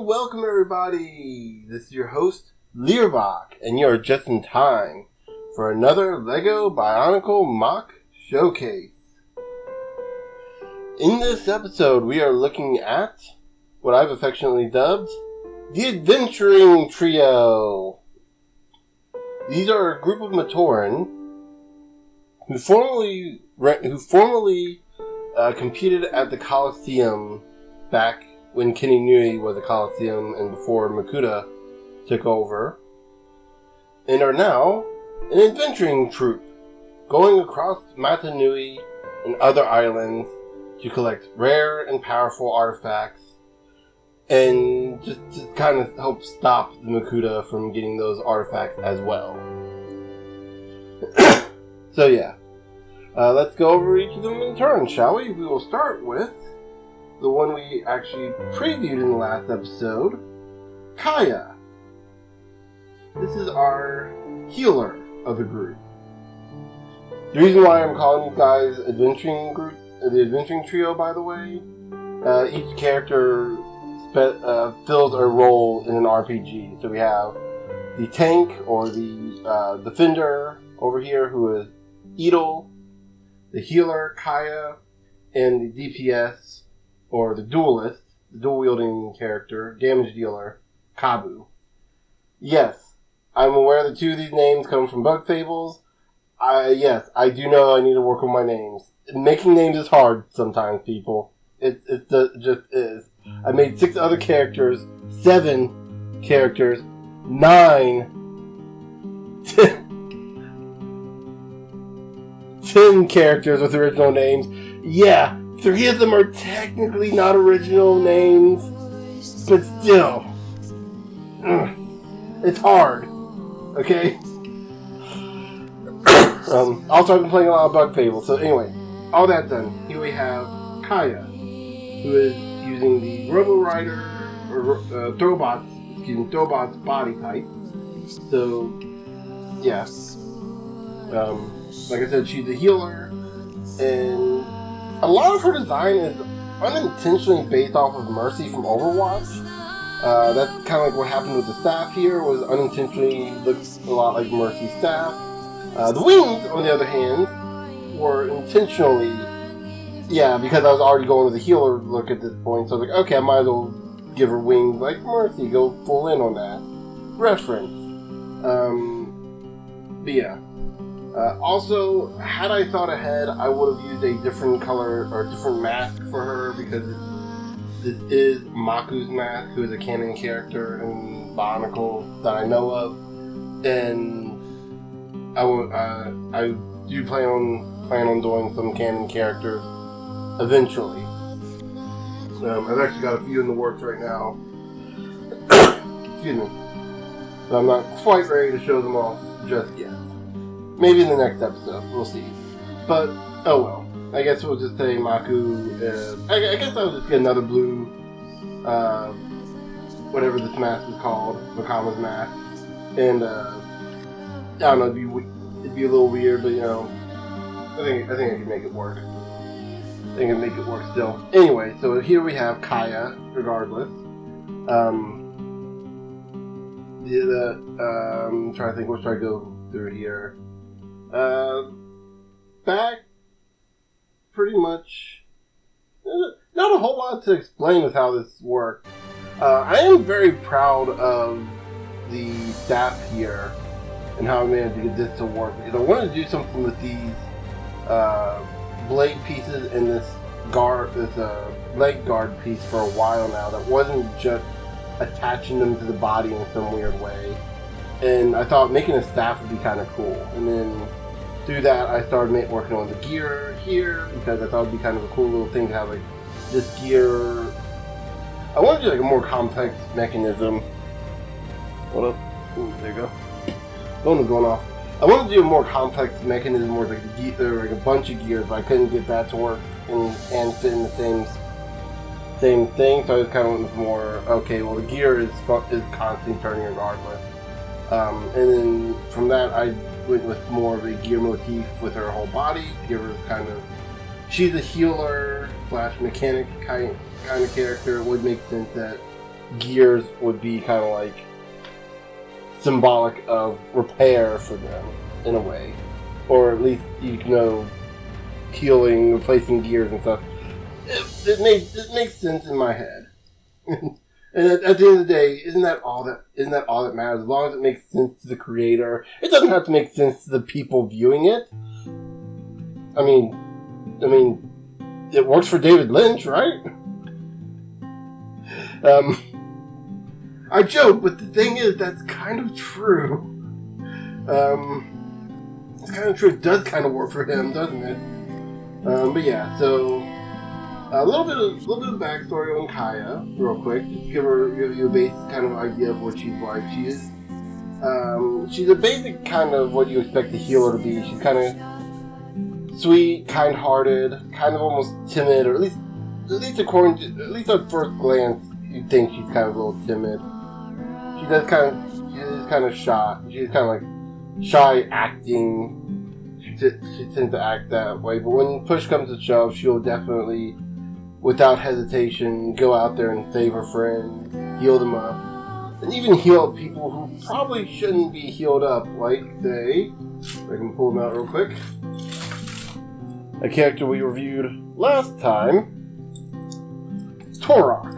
welcome everybody! This is your host, Learbach, and you are just in time for another LEGO Bionicle MOC Showcase. In this episode, we are looking at what I've affectionately dubbed the Adventuring Trio. These are a group of Matoran who formerly competed at the coliseum back when Kini Nui was a coliseum and before Makuta took over, and are now an adventuring troupe going across Mata Nui and other islands to collect rare and powerful artifacts and just to kind of help stop the Makuta from getting those artifacts as well. So yeah, let's go over each of them in turn, shall we? We will start with the one we actually previewed in the last episode, Kaiya. This is our healer of the group. The reason why I'm calling these guys the Adventuring Trio, by the way, each character fills a role in an RPG. So we have the tank, or the defender over here, who is Ettel, the healer, Kaiya, and the DPS, or the Duelist, the dual-wielding character, damage dealer, Kabbu. Yes, I'm aware that two of these names come from Bug Fables. Yes, I do know I need to work on my names. Making names is hard sometimes, people. It just is. I made 6 other characters, 7 characters, 9, 10 characters with original names. Yeah, 3 of them are technically not original names, but still, it's hard, okay? Also, I've been playing a lot of Bug Fables, so anyway, all that done, here we have Kaiya, who is using the Robo Rider, or Throwbot's body type. So, yeah. Like I said, she's a healer, and a lot of her design is unintentionally based off of Mercy from Overwatch. That's kind of like what happened with the staff here, was unintentionally looks a lot like Mercy's staff. The wings, on the other hand, were intentionally, because I was already going with a healer look at this point, so I was like, okay, I might as well give her wings like Mercy, go full in on that reference. But yeah. Also, had I thought ahead, I would have used a different color or different mask for her, because this is Maku's mask, who is a canon character in Bionicle that I know of, and I do plan on doing some canon characters eventually. I've actually got a few in the works right now. Excuse me, but I'm not quite ready to show them off just yet. Maybe in the next episode, we'll see. But, oh well. I guess we'll just say Maku, I guess I'll just get another blue, whatever this mask is called, Makama's mask. And, I don't know, it'd be a little weird, but, I think I can make it work. I think I can make it work still. Anyway, so here we have Kaiya, regardless. I'm trying to think, what should I go through here? Back, pretty much, not a whole lot to explain with how this worked. I am very proud of the staff here and how I managed to get this to work, because I wanted to do something with these blade pieces and this leg guard piece for a while now that wasn't just attaching them to the body in some weird way. And I thought making a staff would be kind of cool. And then through that, I started working on the gear here, because I thought it would be kind of a cool little thing to have like this gear. I want to do like a more complex mechanism. Hold up. Ooh, there you go. Phone was going off. I wanted to do a more complex mechanism where like like a bunch of gears, but I couldn't get that to work and fit in the same thing. So I was kind of went with more, okay, well the gear is constantly turning regardless. And then from that, I went with more of a gear motif with her whole body to give her kind of, she's a healer / mechanic kind of character. It would make sense that gears would be kind of like symbolic of repair for them in a way, or at least healing, replacing gears and stuff. It makes sense in my head. And at the end of the day, isn't that all that matters? As long as it makes sense to the creator, it doesn't have to make sense to the people viewing it. I mean, it works for David Lynch, right? I joke, but the thing is, that's kind of true. It's kind of true. It does kind of work for him, doesn't it? But yeah, so a little bit of backstory on Kaiya, real quick, just to give you a basic kind of idea of what she's like. She's a basic kind of what you expect a healer to be. She's kind of sweet, kind-hearted, kind of almost timid, or at least at first glance, you'd think she's kind of a little timid. She's kind of shy. She's kind of like shy acting. She tends to act that way, but when push comes to shove, she'll definitely, without hesitation, go out there and save her friends, heal them up, and even heal people who probably shouldn't be healed up. Like, say, I can pull them out real quick. A character we reviewed last time, Torok.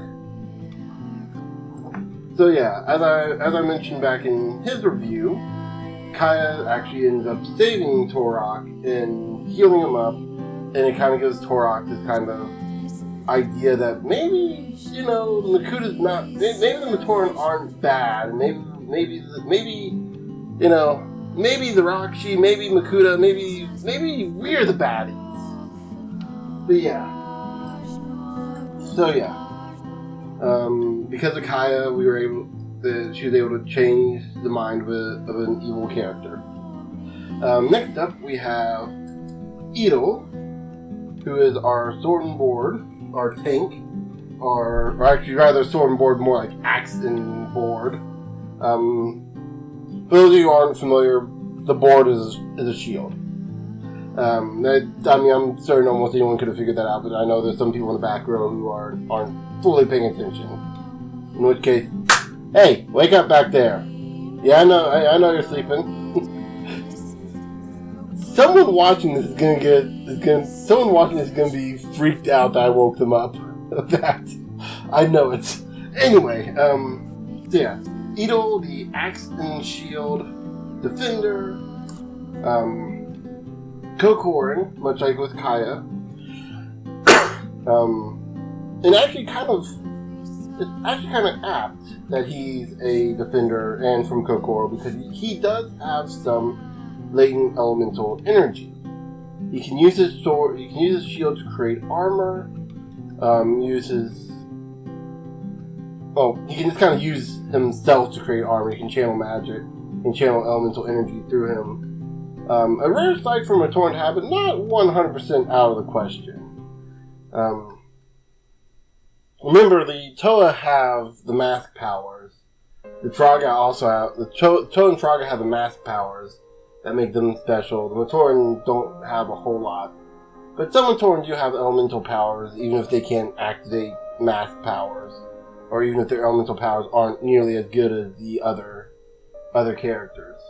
So yeah, as I mentioned back in his review, Kaiya actually ends up saving Torok and healing him up, and it kind of gives Torok this kind of idea that maybe, the Makuta's not, maybe the Matoran aren't bad, and maybe the Rakshi, maybe Makuta, maybe we're the baddies. But yeah. So yeah. Because of Kaiya, she was able to change the mind of an evil character. Next up, we have Ettel, who is our sword and board, our tank, or actually rather sword and board, more like axe and board. For those of you who aren't familiar, the board is a shield. I'm certain almost anyone could have figured that out, but I know there's some people in the back row who aren't fully paying attention. In which case, hey, wake up back there. Yeah, I know you're sleeping. Someone watching this is gonna be freaked out that I woke them up. That I know it. Anyway, so yeah, Ettel, the axe and shield defender. Kokorin, much like with Kaiya. And it's actually kind of apt that he's a defender and from Kokoro, because he does have some latent elemental energy. He can use his sword, he can use his shield to create armor. He can just kind of use himself to create armor. He can channel magic and channel elemental energy through him. A rare sight for Matoran to have, but not 100% out of the question. Remember, the Toa have the mask powers. The Traga also have... The Toa and Traga have the mask powers that make them special. The Matoran don't have a whole lot. But some Matoran do have elemental powers, even if they can't activate mask powers. Or even if their elemental powers aren't nearly as good as the other characters.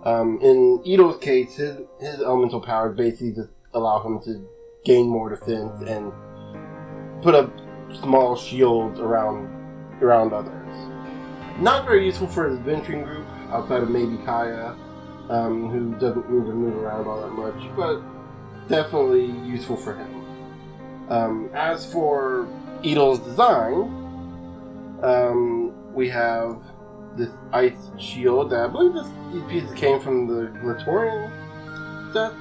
In Ettel's case, his elemental powers basically just allow him to gain more defense and put up small shields around others. Not very useful for his adventuring group, outside of maybe Kaiya, who doesn't move around all that much, but definitely useful for him. As for Ettel's design, we have this ice shield that I believe these pieces came from the Matorans sets.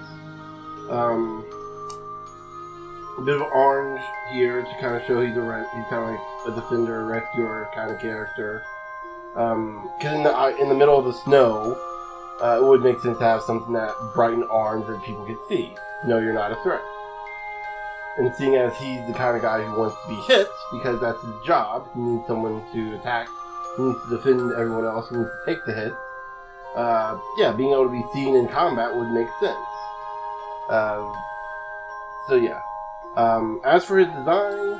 A bit of orange here to kind of show he's kind of like a defender, rescuer kind of character. Because in the middle of the snow, it would make sense to have something that bright and orange that people could see. No, you're not a threat. And seeing as he's the kind of guy who wants to be hit, because that's his job, he needs someone to attack. He needs to defend everyone else. He needs to take the hit. Being able to be seen in combat would make sense. As for his design,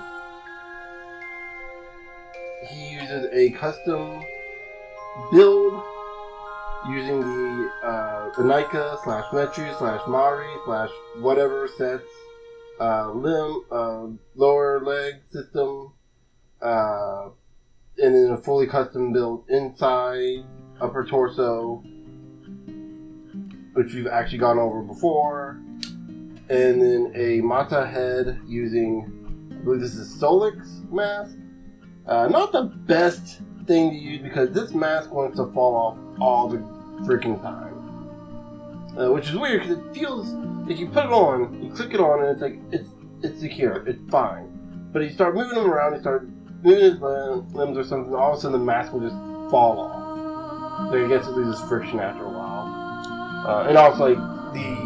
he uses a custom build using the Icicle / Metru / Mari / whatever sets, lower leg system, and then a fully custom build inside, upper torso, which we've actually gone over before, and then a Mata head using, I believe this is Solix mask. Not the best thing to use because this mask wants to fall off all the freaking time, which is weird because it feels like you put it on, you click it on, and it's like it's secure, it's fine. But you start moving him around, you start moving his limbs or something, all of a sudden the mask will just fall off. So I guess it loses friction after a while. And also, like, the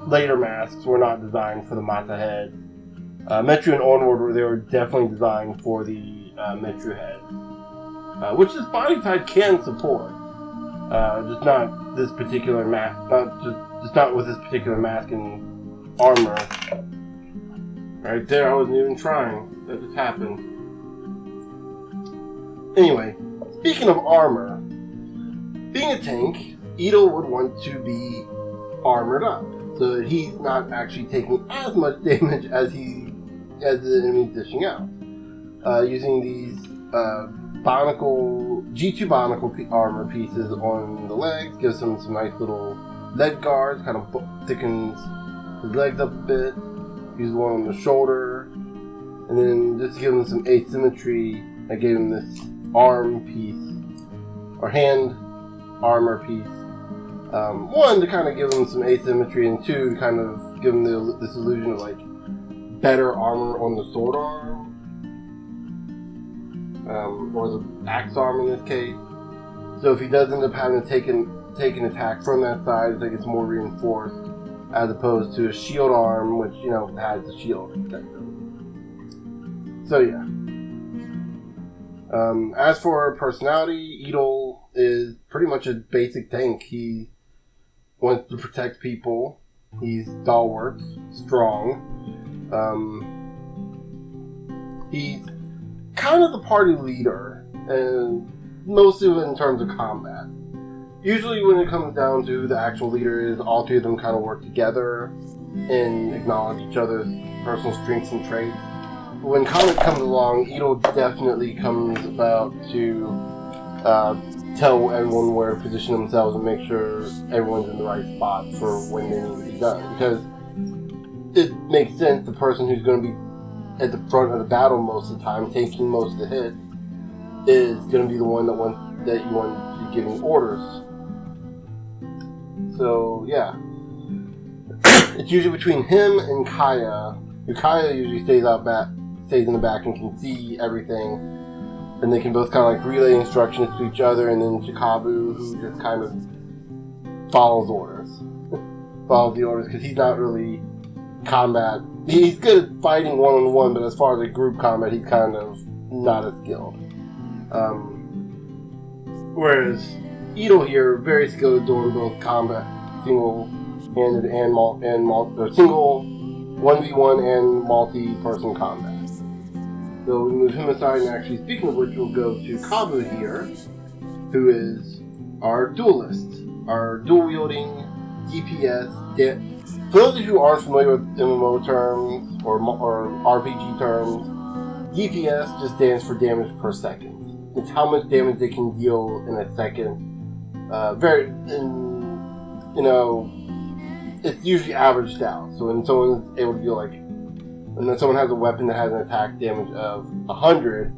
later masks were not designed for the Mata head. Metru and Onward, they were definitely designed for the Metru head, which this body type can support. Just not this particular mask, just not with this particular mask and armor. Right there, I wasn't even trying. That just happened. Anyway, speaking of armor, being a tank, Ettel would want to be armored up, so that he's not actually taking as much damage as the enemy's dishing out. Using these G2 Bionicle armor pieces on the legs gives him some nice little leg guards, kind of thickens his legs up a bit. Use one on the shoulder, and then just to give him some asymmetry, I gave him this arm piece, or hand armor piece. One, to kind of give him some asymmetry, and two, to kind of give him this illusion of, like, better armor on the sword arm. Or the axe arm in this case. So if he does end up having to take an attack from that side, I think it's more reinforced, as opposed to a shield arm, which, you know, has the shield protector. So yeah. As for personality, Ettel is pretty much a basic tank. He wants to protect people. He's stalwart, strong. He's kind of the party leader, and mostly in terms of combat. Usually when it comes down to who the actual leader is, all three of them kind of work together and acknowledge each other's personal strengths and traits. But when combat comes along, Ettel definitely comes about to tell everyone where to position themselves and make sure everyone's in the right spot for when they need to be done. Because it makes sense, the person who's going to be at the front of the battle most of the time, taking most of the hits, is going to be the one that you want to be giving orders. So, yeah. It's usually between him and Kaiya. Kaiya usually stays in the back and can see everything. And they can both kind of like relay instructions to each other, and then Kabbu, who just kind of follows orders. Follows the orders, because he's not really combat. He's good at fighting one-on-one, but as far as like group combat, he's kind of not as skilled. Whereas Ettel here, very skilled at doing both combat, single-handed and single 1v1 and multi-person combat. So we move him aside, and actually, speaking of which, we'll go to Kabbu here, who is our duelist, our dual-wielding DPS. For those of you who aren't familiar with MMO terms or RPG terms, DPS just stands for damage per second. It's how much damage they can deal in a second. It's usually averaged out. So when someone's able to deal when someone has a weapon that has an attack damage of 100,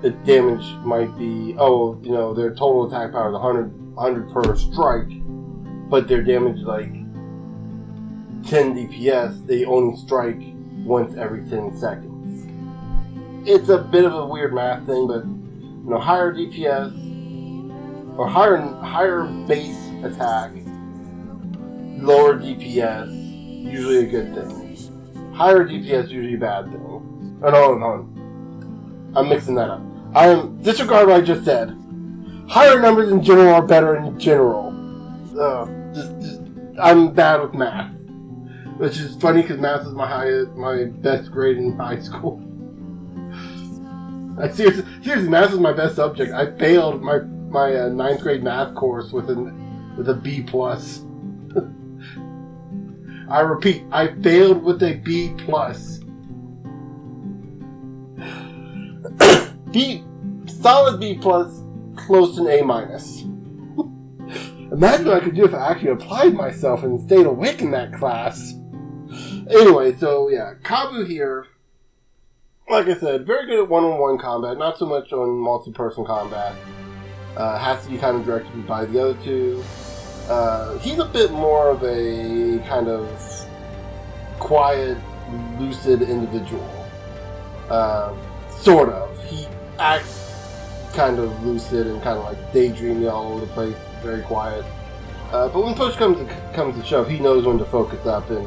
its damage might be, their total attack power is 100 per strike, but their damage is like 10 DPS, they only strike once every 10 seconds. It's a bit of a weird math thing, but higher DPS or higher base attack, lower DPS, usually a good thing. Higher DPS usually a bad thing. Oh no. I'm mixing that up. Disregard what I just said. Higher numbers in general are better in general. I'm bad with math. Which is funny because math was my best grade in high school. Seriously, math was my best subject. I failed my 9th grade math course with a B+. I repeat, I failed with a B+. Solid B+, close to an A-. Imagine what I could do if I actually applied myself and stayed awake in that class. Anyway, so yeah, Kabbu here, like I said, very good at one-on-one combat, not so much on multi-person combat. Has to be kind of directed by the other two. He's a bit more of a kind of quiet, lucid individual. Sort of. He acts kind of lucid and kind of like daydreaming all over the place, very quiet. But when push comes to shove, he knows when to focus up, and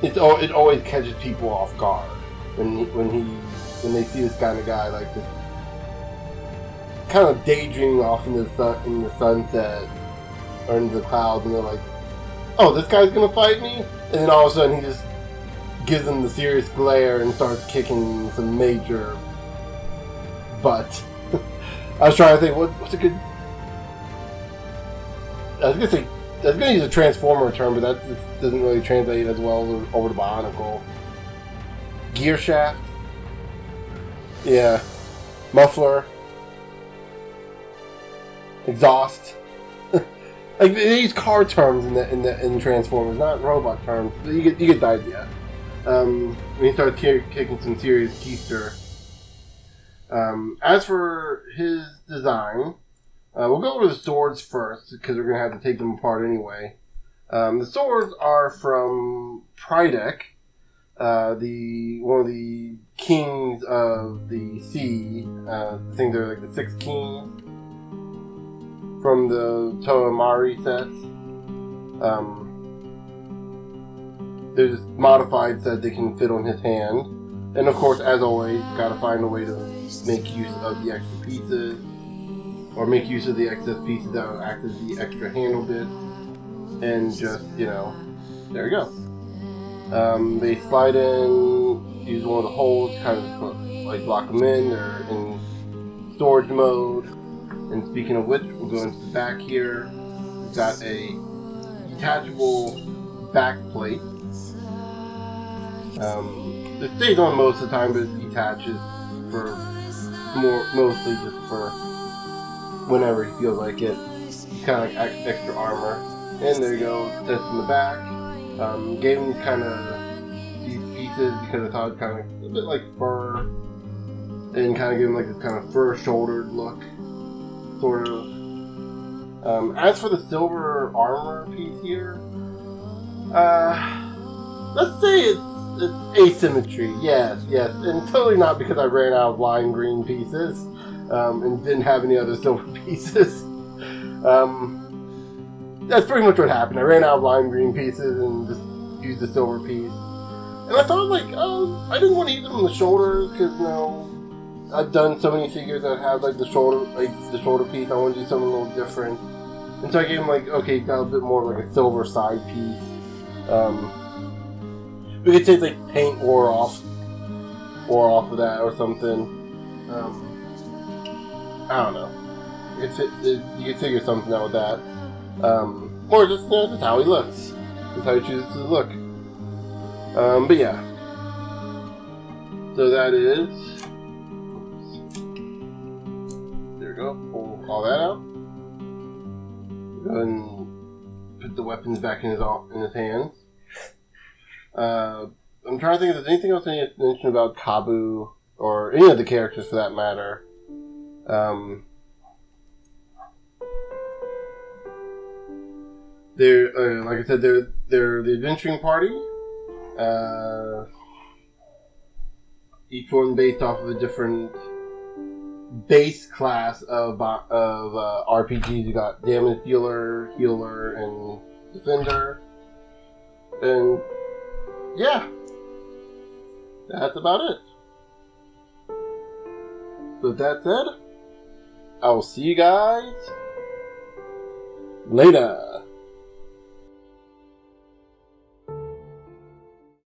it always catches people off guard when they see this kind of guy like this, kind of daydreaming off in the sunset or into the clouds, and they're like, "Oh, this guy's gonna fight me!" And then all of a sudden, he just gives them the serious glare and starts kicking some major butt. I was trying to think, what's a good... I was going to use a transformer term, but that just doesn't really translate as well over to Bionicle. Gear shaft? Yeah. Muffler? Exhaust? Like, they use car terms in Transformers, not robot terms. You get the idea. When he starts kicking some serious keister. As for his design, we'll go over the swords first, because we're going to have to take them apart anyway. The swords are from Prydek, one of the kings of the sea. I think they're like the 6 kings from the Toamari sets. They're just modified so that they can fit on his hand. And of course, as always, gotta find a way to make use of the extra pieces, or make use of the excess pieces that will act as the extra handle bits, and just, there we go. They slide in, use one of the holes, kind of like lock them in. They're in storage mode. And speaking of which, we'll go into the back here. We've got a detachable back plate. It stays on most of the time, but it detaches mostly just for whenever he feels like it. It's kind of like extra armor. And there you go, that's in the back. Gave him these pieces because I thought it was kind of a bit like fur, and kind of give him like this kind of fur-shouldered look, sort of. As for the silver armor piece here, let's say it's asymmetry, yes, and totally not because I ran out of lime green pieces, and didn't have any other silver pieces. That's pretty much what happened. I ran out of lime green pieces and just used the silver piece. And I thought, I didn't want to use them on the shoulders, because, I've done so many figures that have, the shoulder piece. I want to do something a little different. And so I gave him, got a bit more of, a silver side piece. We could say paint wore off of that or something. I don't know. You could figure something out with that. Or just, that's how he looks. That's how he chooses to look. But yeah. So that is... There we go. Pull all that out. Go ahead and put the weapons back in his hands. I'm trying to think if there's anything else I need to mention about Kabbu, or any of the characters for that matter. They're, like I said, they're the adventuring party. Each one based off of a different base class of RPGs. You got damage dealer, healer, and defender. And yeah, that's about it. So with that said, I will see you guys later.